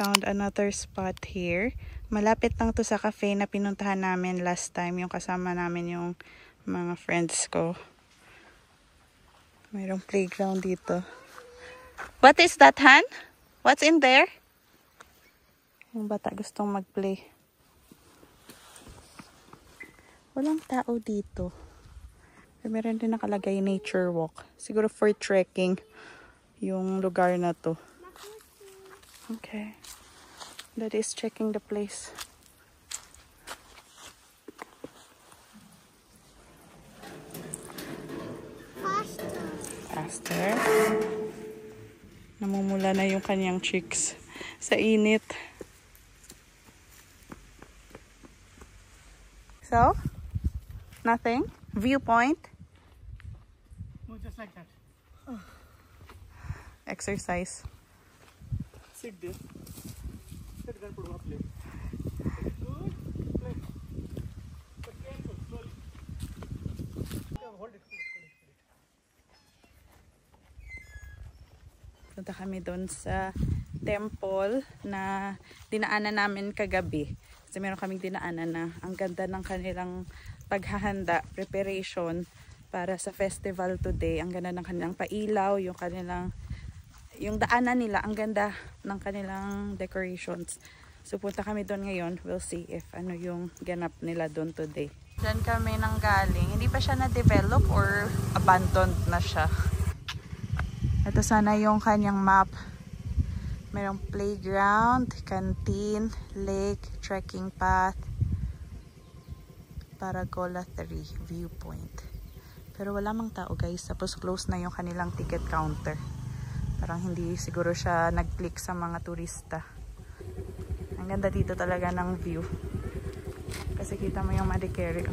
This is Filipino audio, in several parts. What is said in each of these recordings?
found another spot here. Malapit lang to sa cafe na pinuntahan namin last time. Yung kasama namin yung mga friends ko. Mayroong playground dito. What is that, Han? What's in there? Yung bata gustong mag-play. Walang tao dito. Pero meron din nakalagay nature walk. Siguro for trekking yung lugar na to. Okay. Daddy is checking the place. Faster. Namumula na yung kanyang cheeks sa init. So, nothing? Viewpoint? No, just like that. Exercise. Sit there. Sit there, put play. Good. Play. But careful, slowly. Hold it. Punta kami doon sa temple na dinaanan namin kagabi. Kasi meron kaming dinaanan na ang ganda ng kanilang paghahanda, preparation para sa festival today. Ang ganda ng kanilang pailaw, yung daanan nila, ang ganda ng kanilang decorations. So punta kami doon ngayon. We'll see if ano yung ganap nila doon today. Diyan kami nang galing. Hindi pa siya na-develop or abandoned na siya. Ito sana yung kanyang map. Mayroong playground, canteen, lake, trekking path, Paragola 3, viewpoint. Pero wala mang tao guys. Tapos close na yung kanilang ticket counter. Parang hindi siguro siya nag-click sa mga turista. Ang ganda dito talaga ng view. Kasi kita mo yung Madikeri.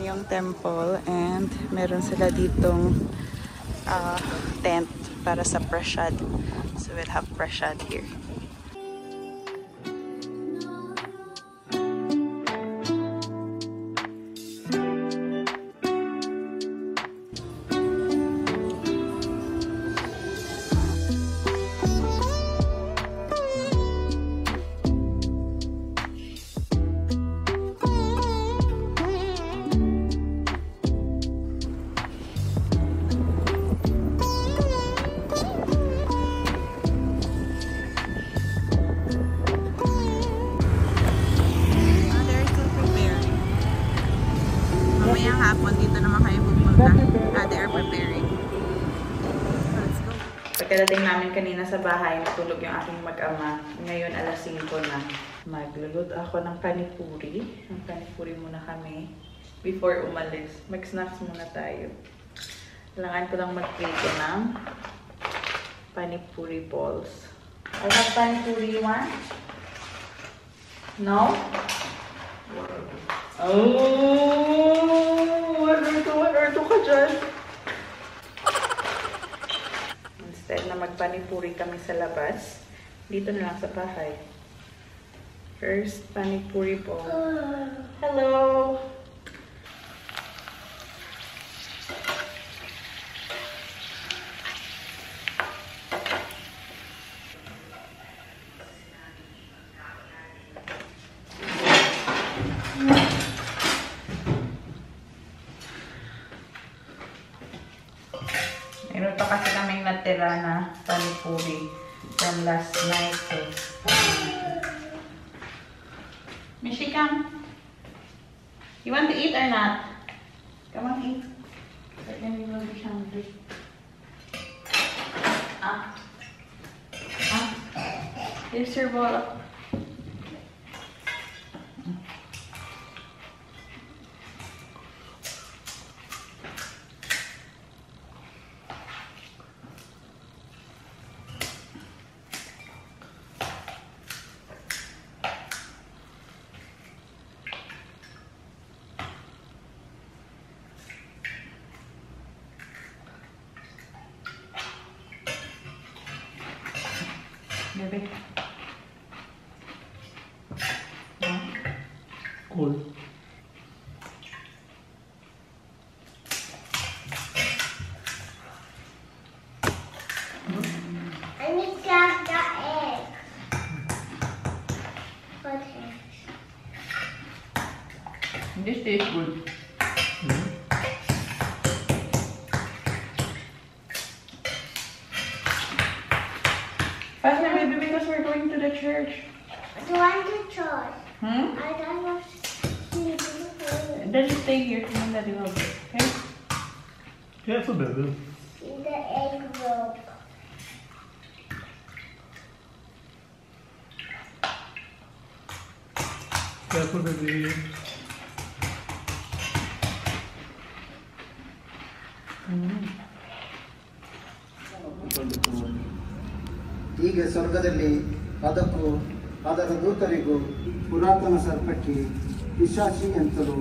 Yung temple and meron sila ditong tent para sa prasad. So we'll have prasad here. Mamayang hapon, dito naman kayo pupunta. They are preparing. Let's go. Pagkadating namin kanina sa bahay, natulog yung aking mag-ama. Ngayon, alas 5 na. Maglulod ako ng panipuri. Ang panipuri muna kami before umalis. Mag-snacks muna tayo. Kailangan ko lang mag-prito ng panipuri balls. I have panipuri one. No? Oh! Order ka dyan. Instead na magpanipuri kami sa labas, dito na lang sa bahay. First, panipuri po. Hello! Meron pa kasi kaming natira na panipuri from last night. So, Mishi, come. You want to eat or not? Come on, eat. But then you will be hungry. Here's your bowl. Bebe. Cool. I need to crack the egg. What eggs? This tastes good. Fast na, baby, because we're going to the church. Do you want to try? Hmm? I don't want to sleep in the bed. Then you stay here and then daddy will go, okay? Careful, baby. See the egg yolk. Careful, baby. ಹೀಗೆ ಸ್ವರ್ಗದಲ್ಲಿ ಅದಕ್ಕೂ ಅದರ ದೂತರಿಗೂ ಪುರಾತನ ಸರ್ಪಕ್ಕೆ ಪಿಶಾಚಿ ಅಂತಲೂ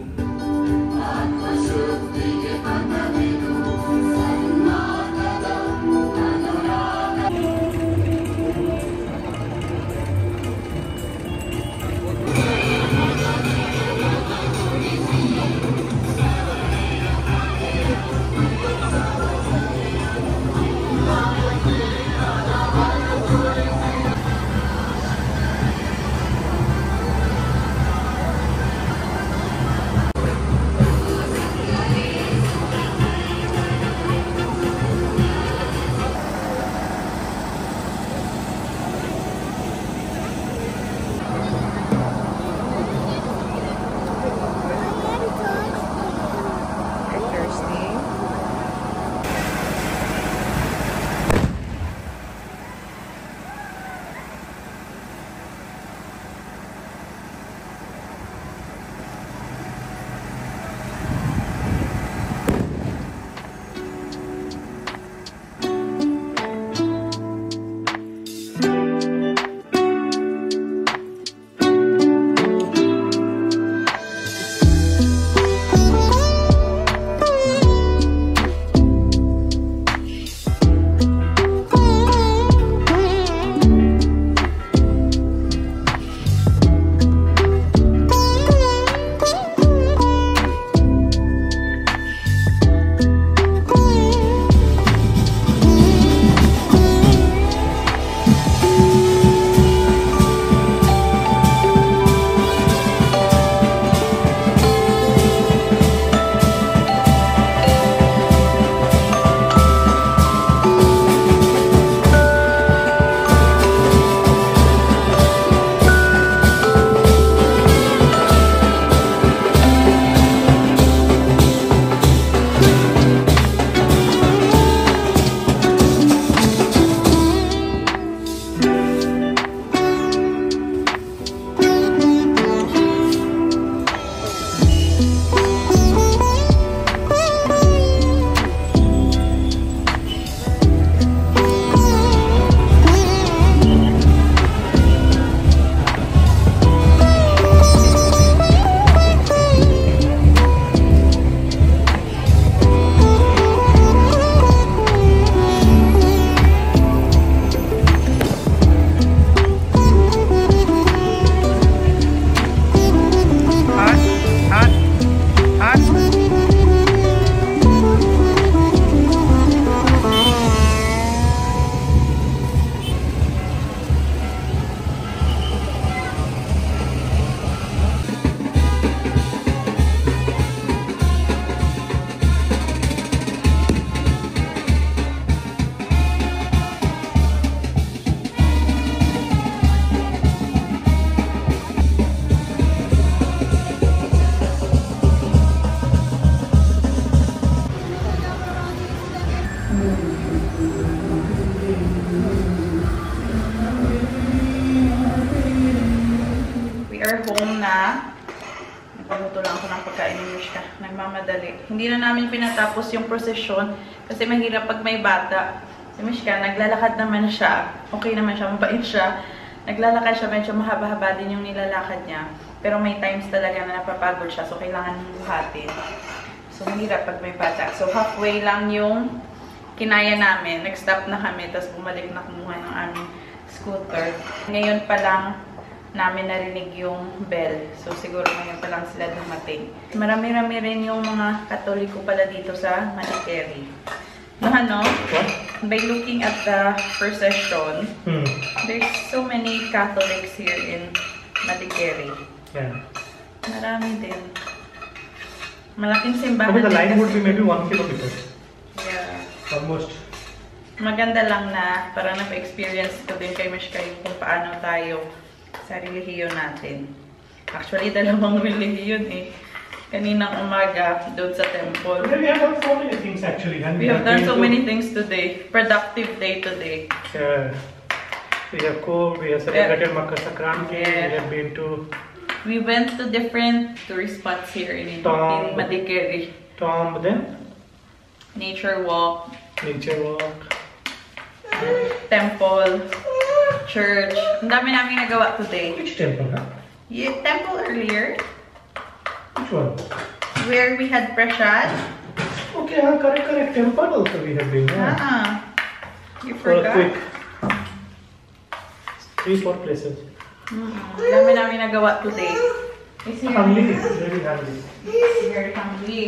Nagpaluto lang ako ng pagkain ni Mishka. Nagmamadali. Hindi na namin pinatapos yung procession kasi mahirap pag may bata. Si Mishka, naglalakad naman siya. Okay naman siya, mabait siya. Naglalakad siya, medyo mahaba-haba din yung nilalakad niya. Pero may times talaga na napapagod siya, so kailangan buhatin. So mahirap pag may bata. So halfway lang yung kinaya namin. Nag-stop na kami, tapos bumalik na kumuha ng aming scooter. Ngayon pa lang namin narinig yung bell. So, siguro ngayon pa lang sila dumating. Marami-rami rin yung mga Katoliko pala dito sa Madikeri. No, ano? By looking at the procession, there's so many Catholics here in Madikeri. Yeah. Marami din. Malaking simbahan. But the line din would be maybe 1 kilometer. Yeah. Almost. Maganda lang na parang napa-experience ko din kay Mish kayo kung paano tayo sa relihiyon natin. Actually, 2 relihiyon eh. Kaninang umaga, doon sa temple. We have done so many things actually. And We have done so many things today. Productive day today. Yeah. We have cooked, we have celebrated Makar Sankranti, we have been to We went to different tourist spots here in Madikeri. Tom, then Nature walk, nature walk. temple, church. Ang dami namin nagawa today. Which temple, huh? Yeah, temple earlier, Which one? where we had prasad. Okay, correct. Temple also we have been. Yeah. You For a forgot? quick 3-4 places. Ang dami namin nagawa today. Is here. Hungry, very hungry. Very hungry.